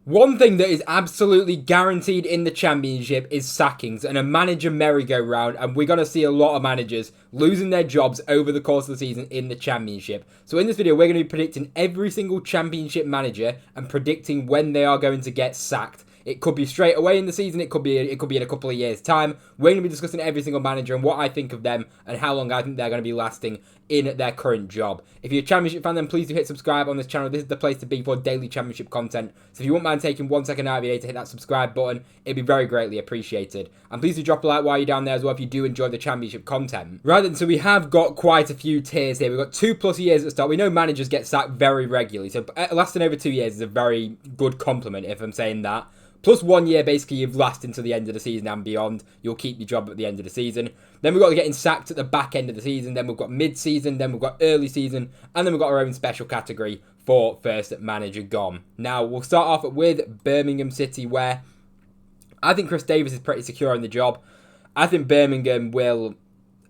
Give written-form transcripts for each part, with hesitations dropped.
One thing that is absolutely guaranteed in the Championship is sackings and a manager merry-go-round, and we're going to see a lot of managers losing their jobs over the course of the season in the Championship. So in this video, we're going to be predicting every single Championship manager and predicting when they are going to get sacked. It could be straight away in the season, it could be in a couple of years' time. We're going to be discussing every single manager and what I think of them and how long I think they're going to be lasting in their current job. If you're a Championship fan, then please do hit subscribe on this channel. This is the place to be for daily Championship content. So if you wouldn't mind taking 1 second out of your day to hit that subscribe button, it'd be very greatly appreciated. And please do drop a like while you're down there as well if you do enjoy the Championship content. Right then, so we have got quite a few tiers here. We've got 2+ years at the start. We know managers get sacked very regularly, so lasting over 2 years is a very good compliment if I'm saying that. Plus 1 year, basically, you've lasted until the end of the season and beyond. You'll keep your job at the end of the season. Then we've got getting sacked at the back end of the season. Then we've got mid-season. Then we've got early season. And then we've got our own special category for first manager gone. Now, we'll start off with Birmingham City, where I think Chris Davis is pretty secure in the job. I think Birmingham will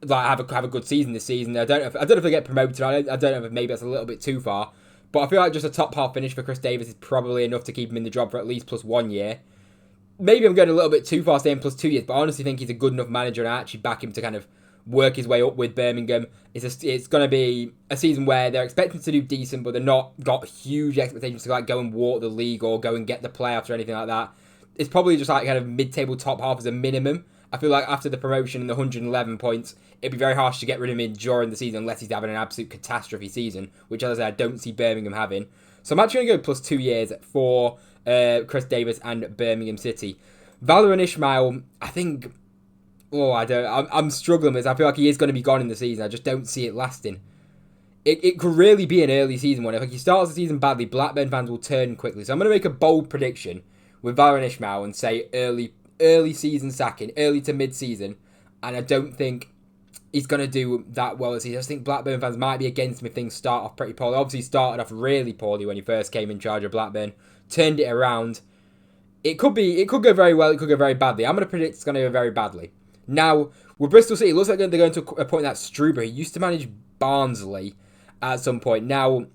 have a good season this season. I don't know if they get promoted. I don't know if maybe that's a little bit too far. But I feel like just a top half finish for Chris Davis is probably enough to keep him in the job for at least plus 1 year. Maybe I'm going a little bit too far saying plus 2 years, but I honestly think he's a good enough manager and I actually back him to kind of work his way up with Birmingham. It's going to be a season where they're expecting to do decent, but they're not got huge expectations to like go and walk the league or go and get the playoffs or anything like that. It's probably just like kind of mid-table top half as a minimum. I feel like after the promotion and the 111 points, it'd be very harsh to get rid of him during the season unless he's having an absolute catastrophe season, which, as I said, I don't see Birmingham having. So I'm actually going to go plus 2 years for Chris Davis and Birmingham City. Valérien Ismaël, I think... I'm struggling with this. I feel like he is going to be gone in the season. I just don't see it lasting. It could really be an early season one. If he starts the season badly, Blackburn fans will turn quickly. So I'm going to make a bold prediction with Valérien Ismaël and say early season sacking, early to mid-season, and I don't think he's going to do that well this season. I just think Blackburn fans might be against him if things start off pretty poorly. Obviously, he started off really poorly when he first came in charge of Blackburn, turned it around. It could go very well, it could go very badly. I'm going to predict it's going to go very badly. Now, with Bristol City, it looks like they're going to appoint that Struber. He used to manage Barnsley at some point. Now,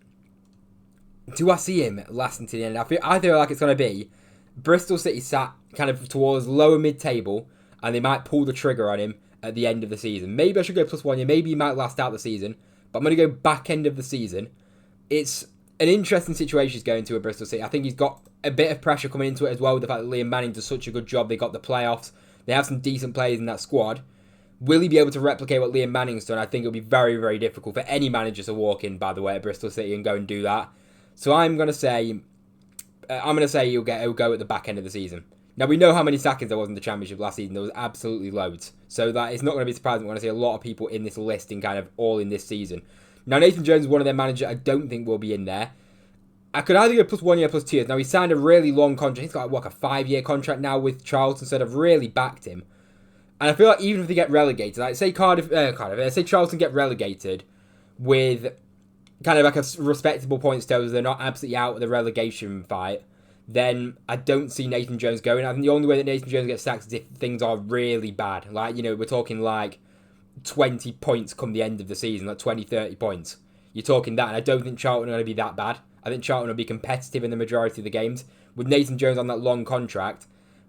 do I see him lasting to the end? I feel like it's going to be Bristol City sat kind of towards lower mid-table, and they might pull the trigger on him at the end of the season. Maybe I should go plus 1 year. Maybe he might last out the season, but I'm going to go back end of the season. It's an interesting situation he's going to at Bristol City. I think he's got a bit of pressure coming into it as well with the fact that Liam Manning does such a good job. They got the playoffs. They have some decent players in that squad. Will he be able to replicate what Liam Manning's done? I think it'll be very, very difficult for any manager to walk in, by the way, at Bristol City and go and do that. So I'm going to say he'll go at the back end of the season. Now, we know how many sackings there was in the Championship last season. There was absolutely loads. So that it's not going to be surprising when I see a lot of people in this list in kind of all in this season. Now, Nathan Jones is one of their managers I don't think will be in there. I could either go plus 1 year, plus 2 years. Now, he signed a really long contract. He's got, a 5-year contract now with Charlton, so I've really backed him. And I feel like even if they get relegated, like say say Charlton get relegated with kind of like a respectable points total, they're not absolutely out of the relegation fight, then I don't see Nathan Jones going. I think the only way that Nathan Jones gets sacked is if things are really bad. Like, we're talking like 20 points come the end of the season, like 20, 30 points. You're talking that, and I don't think Charlton are going to be that bad. I think Charlton will be competitive in the majority of the games. With Nathan Jones on that long contract,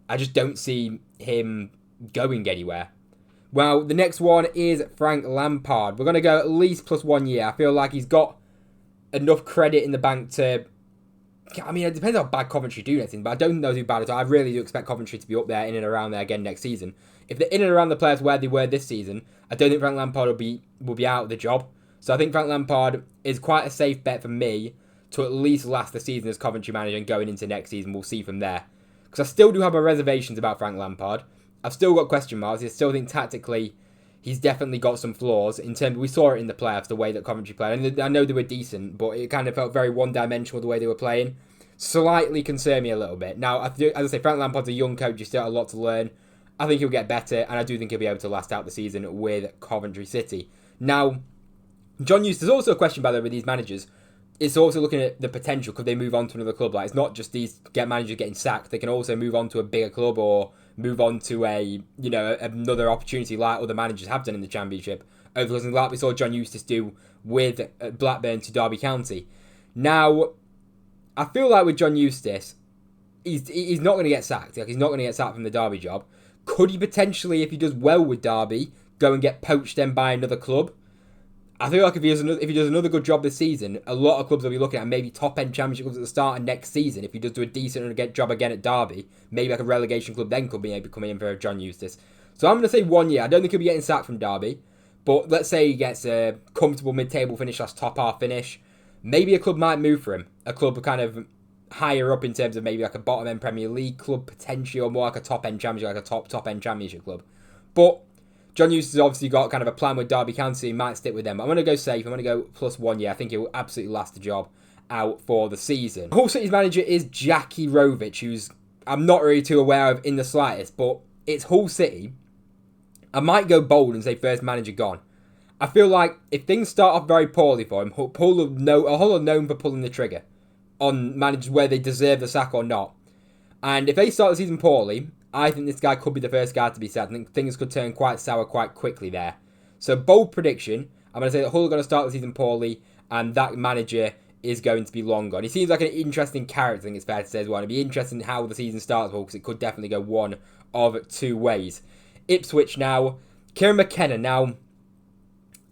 I just don't see him going anywhere. Well, the next one is Frank Lampard. We're going to go at least plus 1 year. I feel like he's got enough credit in the bank to... I mean, it depends how bad Coventry do next season, but I don't think they'll do bad at all. I really do expect Coventry to be up there, in and around there again next season. If they're in and around the players where they were this season, I don't think Frank Lampard will be out of the job. So I think Frank Lampard is quite a safe bet for me to at least last the season as Coventry manager and going into next season. We'll see from there. Because I still do have my reservations about Frank Lampard. I've still got question marks. I still think tactically he's definitely got some flaws. In terms, we saw it in the playoffs, the way that Coventry played. And I know they were decent, but it kind of felt very one-dimensional the way they were playing. Slightly concerned me a little bit. Now, as I say, Frank Lampard's a young coach. He's still got a lot to learn. I think he'll get better, and I do think he'll be able to last out the season with Coventry City. Now, John Eustace, also a question, by the way, with these managers. It's also looking at the potential. Could they move on to another club? Like, it's not just these managers getting sacked. They can also move on to a bigger club or move on to another opportunity like other managers have done in the Championship. Over the like we saw John Eustace do with Blackburn to Derby County. Now, I feel like with John Eustace, he's not going to get sacked. Like, he's not going to get sacked from the Derby job. Could he potentially, if he does well with Derby, go and get poached then by another club? I feel like if he does another good job this season, a lot of clubs will be looking at maybe top-end championship clubs at the start of next season. If he does do a decent job again at Derby, maybe like a relegation club then could be able to come in for John Eustace. So I'm going to say 1 year. I don't think he'll be getting sacked from Derby, but let's say he gets a comfortable mid-table finish, last top-half finish. Maybe a club might move for him. A club kind of higher up in terms of maybe like a bottom-end Premier League club potentially, or more like a top-end championship, like a top-end championship club. But John Eustace has obviously got kind of a plan with Derby County. He might stick with them. I'm going to go safe. I'm going to go plus 1 year. I think it will absolutely last the job out for the season. Hull City's manager is Jackie Rovich, who's I'm not really too aware of in the slightest, but it's Hull City. I might go bold and say first manager gone. I feel like if things start off very poorly for him, Hull are known for pulling the trigger on managers where they deserve the sack or not. And if they start the season poorly, I think this guy could be the first guy to be sacked. I think things could turn quite sour quite quickly there. So bold prediction. I'm going to say that Hull are going to start the season poorly and that manager is going to be long gone. He seems like an interesting character, I think it's fair to say as well. It'd be interesting how the season starts, because it could definitely go one of two ways. Ipswich now. Kieran McKenna now.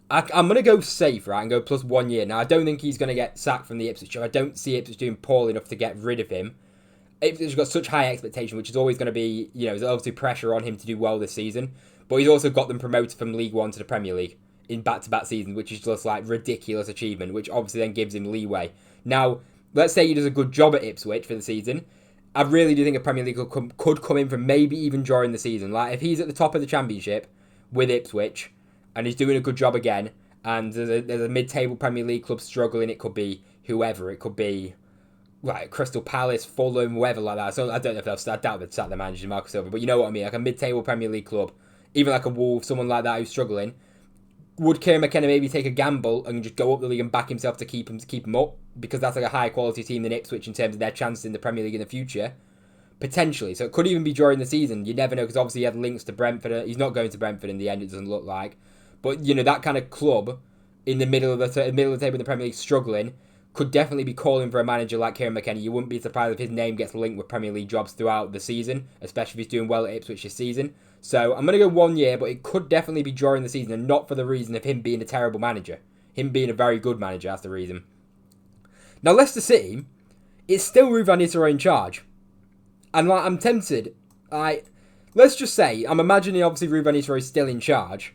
I'm going to go safe, right, and go plus 1 year. Now, I don't think he's going to get sacked from the Ipswich job. I don't see Ipswich doing poorly enough to get rid of him. Ipswich has got such high expectation, which is always going to be, there's obviously pressure on him to do well this season. But he's also got them promoted from League One to the Premier League in back-to-back seasons, which is just like ridiculous achievement, which obviously then gives him leeway. Now, let's say he does a good job at Ipswich for the season. I really do think a Premier League could come in from maybe even during the season. Like, if he's at the top of the Championship with Ipswich and he's doing a good job again, and there's a mid-table Premier League club struggling, it could be whoever. It could be like Crystal Palace, Fulham, whoever like that. So I don't know if they'll I doubt they'd sack their manager, Marcus Silva, but you know what I mean. Like a mid-table Premier League club, even like a Wolves, someone like that who's struggling. Would Kieran McKenna maybe take a gamble and just go up the league and back himself to keep him up? Because that's like a higher quality team than Ipswich in terms of their chances in the Premier League in the future. Potentially. So it could even be during the season. You never know, because obviously he had links to Brentford. He's not going to Brentford in the end, it doesn't look like. But, that kind of club in the middle of the table in the Premier League struggling could definitely be calling for a manager like Kieran McKenna. You wouldn't be surprised if his name gets linked with Premier League jobs throughout the season, especially if he's doing well at Ipswich this season. So I'm going to go 1 year, but it could definitely be during the season, and not for the reason of him being a terrible manager. Him being a very good manager, that's the reason. Now, Leicester City, it's still Ruud van Nistelrooy in charge. And I'm tempted. Let's just say, I'm imagining obviously Ruud van Nistelrooy is still in charge.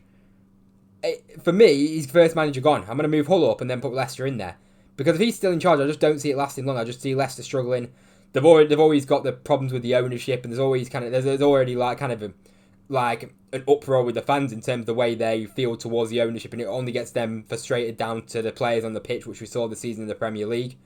For me, he's first manager gone. I'm going to move Hull up and then put Leicester in there. Because if he's still in charge, I just don't see it lasting long. I just see Leicester struggling. They've always got the problems with the ownership, and there's always there's already an uproar with the fans in terms of the way they feel towards the ownership, and it only gets them frustrated down to the players on the pitch, which we saw this season in the Premier League.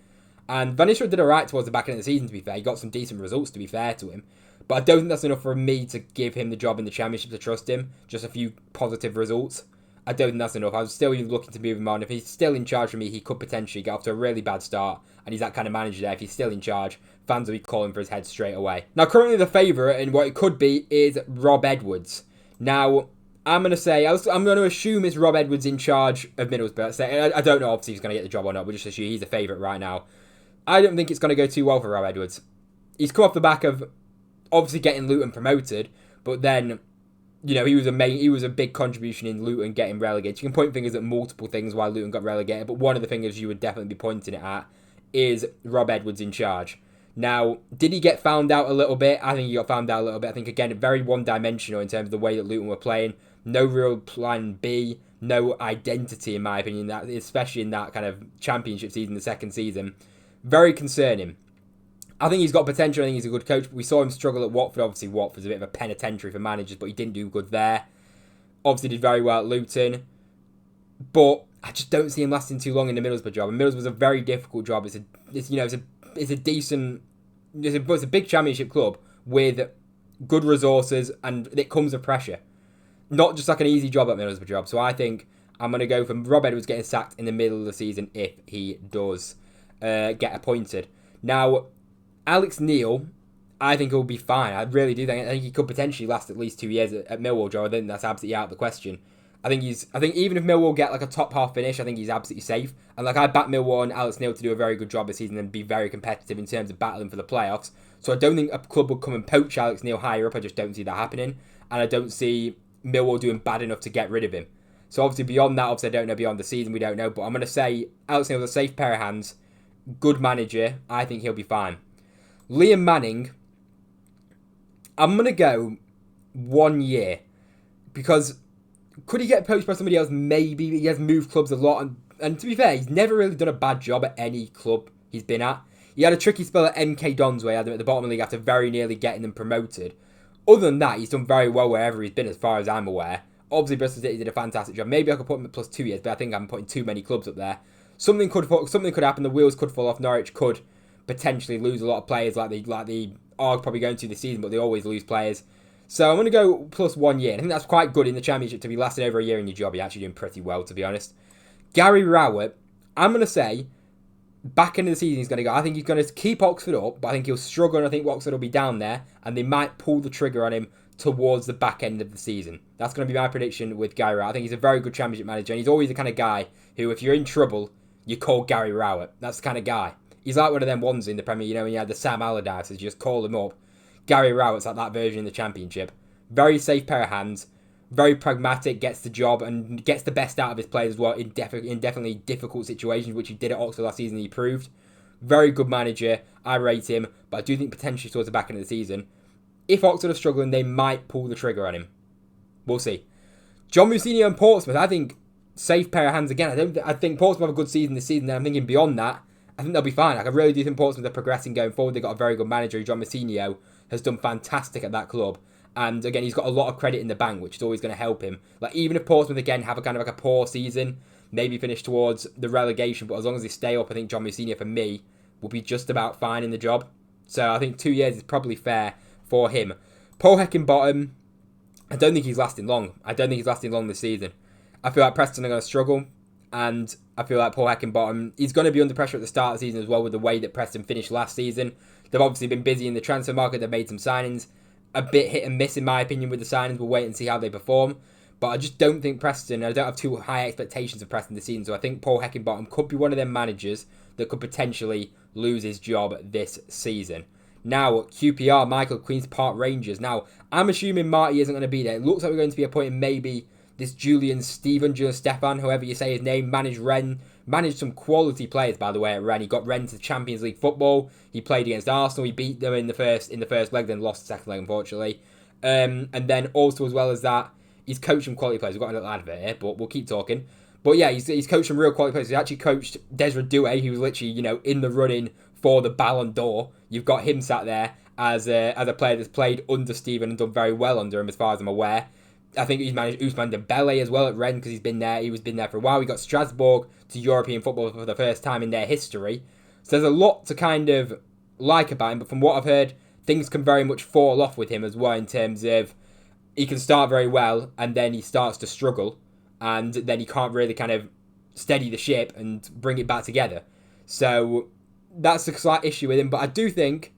And Van Nistelrooy did alright towards the back end of the season, to be fair. He got some decent results, to be fair to him. But I don't think that's enough for me to give him the job in the Championship to trust him. Just a few positive results. I don't think that's enough. I was still looking to move him on. If he's still in charge for me, he could potentially get off to a really bad start. And he's that kind of manager there. If he's still in charge, fans will be calling for his head straight away. Now, currently the favourite, and what it could be, is Rob Edwards. Now, I'm going to assume it's Rob Edwards in charge of Middlesbrough. I don't know, obviously, if he's going to get the job or not. We'll just assume he's the favourite right now. I don't think it's going to go too well for Rob Edwards. He's come off the back of, obviously, getting Luton promoted, but then, he was a big contribution in Luton getting relegated. You can point fingers at multiple things why Luton got relegated, but one of the fingers you would definitely be pointing it at is Rob Edwards in charge. Now, did he get found out a little bit? I think he got found out a little bit. I think, again, very one-dimensional in terms of the way that Luton were playing. No real plan B, no identity, in my opinion, especially in that kind of Championship season, the second season. Very concerning. I think he's got potential. I think he's a good coach. We saw him struggle at Watford. Obviously, Watford's a bit of a penitentiary for managers, but he didn't do good there. Obviously, did very well at Luton. But I just don't see him lasting too long in the Middlesbrough job. And Middlesbrough's a very difficult job. It's a big Championship club with good resources, and it comes with pressure. Not just like an easy job at Middlesbrough job. So I think I'm going to go for Rob Edwards getting sacked in the middle of the season if he does get appointed. Now, Alex Neil, I think he'll be fine. I really do think he could potentially last at least 2 years at Millwall, Joe. I think that's absolutely out of the question. I think even if Millwall get like a top half finish, I think he's absolutely safe. And I back Millwall and Alex Neil to do a very good job this season and be very competitive in terms of battling for the playoffs. So I don't think a club would come and poach Alex Neil higher up. I just don't see that happening. And I don't see Millwall doing bad enough to get rid of him. So obviously beyond that, I don't know beyond the season, we don't know. But I'm going to say Alex Neil's a safe pair of hands. Good manager. I think he'll be fine. Liam Manning, I'm going to go 1 year. Because could he get poached by somebody else? Maybe. He has moved clubs a lot. And to be fair, he's never really done a bad job at any club he's been at. He had a tricky spell at MK Dons where he had them at the bottom of the league after very nearly getting them promoted. Other than that, he's done very well wherever he's been as far as I'm aware. Obviously, Bristol City did a fantastic job. Maybe I could put him at plus 2 years, but I think I'm putting too many clubs up there. Something could happen. The wheels could fall off. Norwich could potentially lose a lot of players like they are probably going to this season, but they always lose players. So I'm going to go plus 1 year. I think that's quite good in the Championship to be lasting over a year in your job. You're actually doing pretty well, to be honest. Gary Rowett, I'm going to say back end of the season he's going to go. I think he's going to keep Oxford up, but I think he'll struggle and I think Oxford will be down there and they might pull the trigger on him towards the back end of the season. That's going to be my prediction with Gary Rowett. I think he's a very good Championship manager and he's always the kind of guy who, if you're in trouble, you call Gary Rowett. That's the kind of guy. He's like one of them ones in the Premier, when you had the Sam Allardyce, you just call him up. Gary Rowett's like that version in the Championship. Very safe pair of hands. Very pragmatic, gets the job and gets the best out of his players as well in definitely difficult situations, which he did at Oxford last season. He proved. Very good manager. I rate him, but I do think potentially towards the back end of the season, if Oxford are struggling, they might pull the trigger on him. We'll see. John Mousinho and Portsmouth, I think safe pair of hands again. I think Portsmouth have a good season this season. And I'm thinking beyond that, I think they'll be fine. I really do think Portsmouth are progressing going forward. They've got a very good manager. John Mousinho has done fantastic at that club. And again, he's got a lot of credit in the bank, which is always going to help him. Like, even if Portsmouth again have a kind of like a poor season, maybe finish towards the relegation, but as long as they stay up, I think John Mousinho, for me, will be just about fine in the job. So I think 2 years is probably fair for him. Paul Heckingbottom, I don't think he's lasting long. I don't think he's lasting long this season. I feel like Preston are going to struggle, and I feel like Paul Heckingbottom, he's going to be under pressure at the start of the season as well with the way that Preston finished last season. They've obviously been busy in the transfer market. They've made some signings. A bit hit and miss in my opinion with the signings. We'll wait and see how they perform. But I just don't think Preston, I don't have too high expectations of Preston this season. So I think Paul Heckingbottom could be one of them managers that could potentially lose his job this season. Now, QPR, Michael, Queen's Park Rangers. Now, I'm assuming Marty isn't going to be there. It looks like we're going to be appointing maybe this Julian Stefan, whoever you say his name, managed Rennes. Managed some quality players, by the way, at Rennes. He got Rennes to Champions League football. He played against Arsenal. He beat them in the first leg, then lost the second leg, unfortunately. And then also, as well as that, he's coached some quality players. We've got a little advert here, but we'll keep talking. But yeah, he's coached some real quality players. He actually coached Desiree Doué, who was literally, in the running for the Ballon d'Or. You've got him sat there as a player that's played under Steven and done very well under him, as far as I'm aware. I think he's managed Ousmane Dembele as well at Rennes because he's been there. He was been there for a while. He got Strasbourg to European football for the first time in their history. So there's a lot to kind of like about him. But from what I've heard, things can very much fall off with him as well in terms of he can start very well and then he starts to struggle. And then he can't really kind of steady the ship and bring it back together. So that's a slight issue with him. But I do think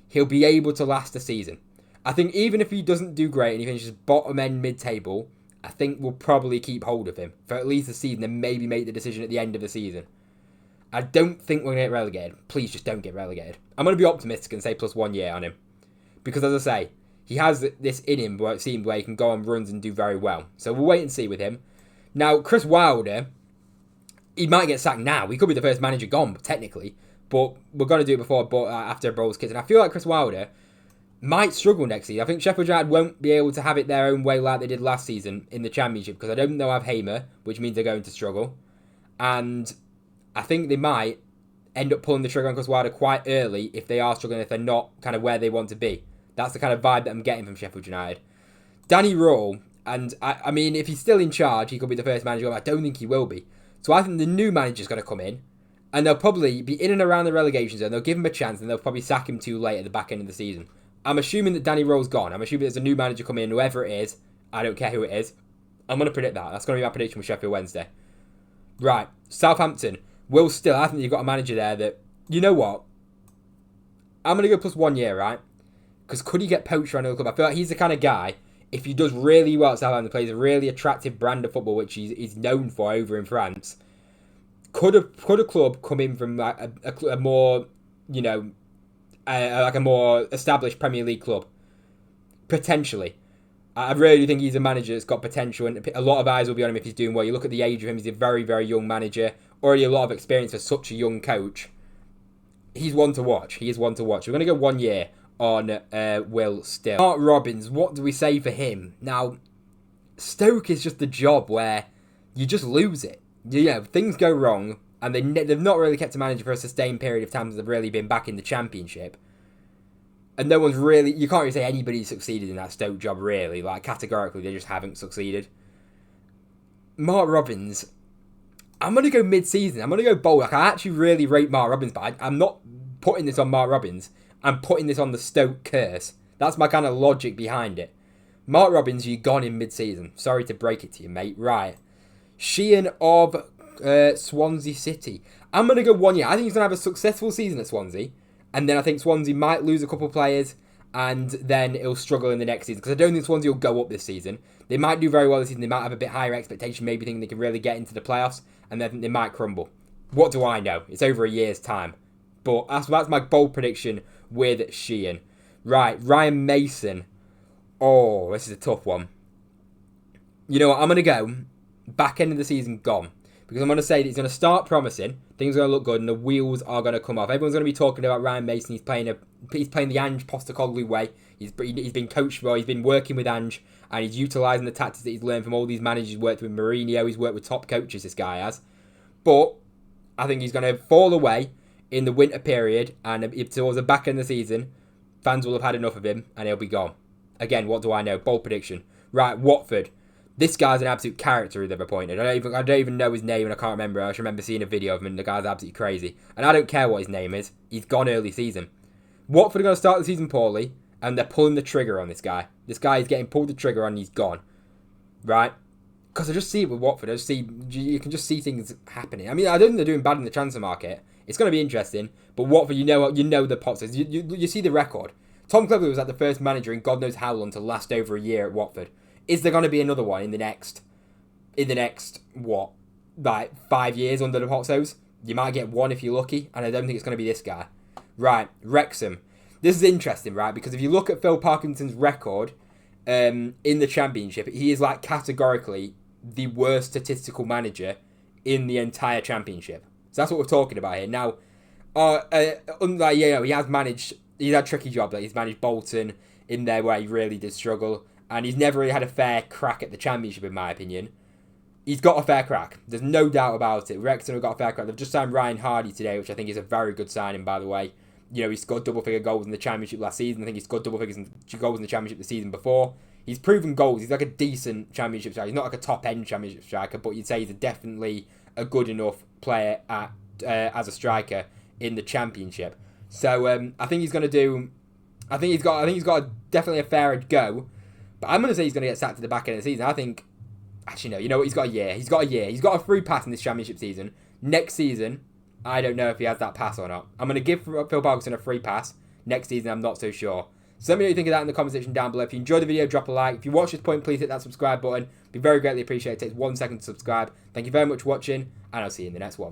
he'll be able to last a season. I think even if he doesn't do great and he finishes bottom end mid-table, I think we'll probably keep hold of him for at least a season and maybe make the decision at the end of the season. I don't think we're going to get relegated. Please just don't get relegated. I'm going to be optimistic and say plus 1 year on him. Because as I say, he has this in him where it seems where he can go on runs and do very well. So we'll wait and see with him. Now, Chris Wilder, he might get sacked now. He could be the first manager gone, technically. But we're going to do it before, after Brawl's kids. And I feel like Chris Wilder might struggle next season. I think Sheffield United won't be able to have it their own way like they did last season in the Championship because I don't think they'll have Hamer, which means they're going to struggle. And I think they might end up pulling the trigger on Chris Wilder quite early if they are struggling, if they're not kind of where they want to be. That's the kind of vibe that I'm getting from Sheffield United. Danny Rule, and I mean, if he's still in charge, he could be the first manager. I don't think he will be. So I think the new manager's going to come in and they'll probably be in and around the relegation zone. They'll give him a chance and they'll probably sack him too late at the back end of the season. I'm assuming that Danny Rowe's gone. I'm assuming there's a new manager coming in, whoever it is. I don't care who it is. I'm going to predict that. That's going to be my prediction with Sheffield Wednesday. Right. Southampton. Will Still. I think you've got a manager there that, you know what? I'm going to go plus 1 year, right? Because could he get poached around another club? I feel like he's the kind of guy, if he does really well at Southampton, plays a really attractive brand of football, which he's known for over in France, could a club come in from a more, like a more established Premier League club. Potentially. I really do think he's a manager that's got potential, and a lot of eyes will be on him if he's doing well. You look at the age of him, he's a very, very young manager. Already a lot of experience for such a young coach. He's one to watch. He is one to watch. We're going to go 1 year on Will still. Mark Robins, what do we say for him? Now, Stoke is just the job where you just lose it. Things go wrong, and they've not really kept a manager for a sustained period of time since they've really been back in the Championship. And no one's really... You can't really say anybody succeeded in that Stoke job, really. Like, categorically, they just haven't succeeded. Mark Robins, I'm going to go mid-season. I'm going to go bold. Like, I actually really rate Mark Robins, but I'm not putting this on Mark Robins. I'm putting this on the Stoke curse. That's my kind of logic behind it. Mark Robins, you're gone in mid-season. Sorry to break it to you, mate. Right. Sheehan of Swansea City. I'm going to go 1 year. I think he's going to have a successful season at Swansea. And then I think Swansea might lose a couple of players. And then it'll struggle in the next season. Because I don't think Swansea will go up this season. They might do very well this season. They might have a bit higher expectation. Maybe thinking they can really get into the playoffs. And then they might crumble. What do I know? It's over a year's time. But that's my bold prediction with Sheehan. Right. Ryan Mason. Oh, this is a tough one. You know what? I'm going to go back end of the season gone. Because I'm going to say that he's going to start promising. Things are going to look good and the wheels are going to come off. Everyone's going to be talking about Ryan Mason. He's playing the Ange Postecoglou way. He's been coached well. He's been working with Ange. And he's utilising the tactics that he's learned from all these managers. He's worked with Mourinho. He's worked with top coaches, this guy has. But I think he's going to fall away in the winter period. And towards the back end of the season, fans will have had enough of him. And he'll be gone. Again, what do I know? Bold prediction. Right, Watford. This guy's an absolute character who they've appointed. I don't even know his name and I can't remember. I just remember seeing a video of him and the guy's absolutely crazy. And I don't care what his name is. He's gone early season. Watford are going to start the season poorly and they're pulling the trigger on this guy. This guy is getting pulled the trigger on and he's gone. Right? Because I just see it with Watford. You can just see things happening. I mean, I don't think they're doing bad in the transfer market. It's going to be interesting. But Watford, you know the Pots. You see the record. Tom Cleverley was like the first manager in God knows how long to last over a year at Watford. Is there going to be another one in the next, what, like 5 years under the Pozzos? You might get one if you're lucky, and I don't think it's going to be this guy. Right, Wrexham. This is interesting, right, because if you look at Phil Parkinson's record in the Championship, he is like categorically the worst statistical manager in the entire Championship. So that's what we're talking about here. Now, he has managed, he's had a tricky job. Like he's managed Bolton in there where he really did struggle. And he's never really had a fair crack at the Championship, in my opinion. He's got a fair crack. There's no doubt about it. Wrexham have got a fair crack. They've just signed Ryan Hardy today, which I think is a very good signing, by the way. You know, he scored double-figure goals in the Championship last season. I think he scored double-figure goals in the Championship the season before. He's proven goals. He's like a decent Championship striker. He's not like a top-end Championship striker, but you'd say he's definitely a good enough player as a striker in the Championship. So I think he's going to do. I think he's got definitely a fair go. But I'm going to say he's going to get sacked at the back end of the season. I think, actually no, you know what, he's got a year. He's got a free pass in this Championship season. Next season, I don't know if he has that pass or not. I'm going to give Phil Parkinson a free pass. Next season, I'm not so sure. So let me know what you think of that in the comment section down below. If you enjoyed the video, drop a like. If you watched this point, please hit that subscribe button. It'd be very greatly appreciated. It takes 1 second to subscribe. Thank you very much for watching, and I'll see you in the next one.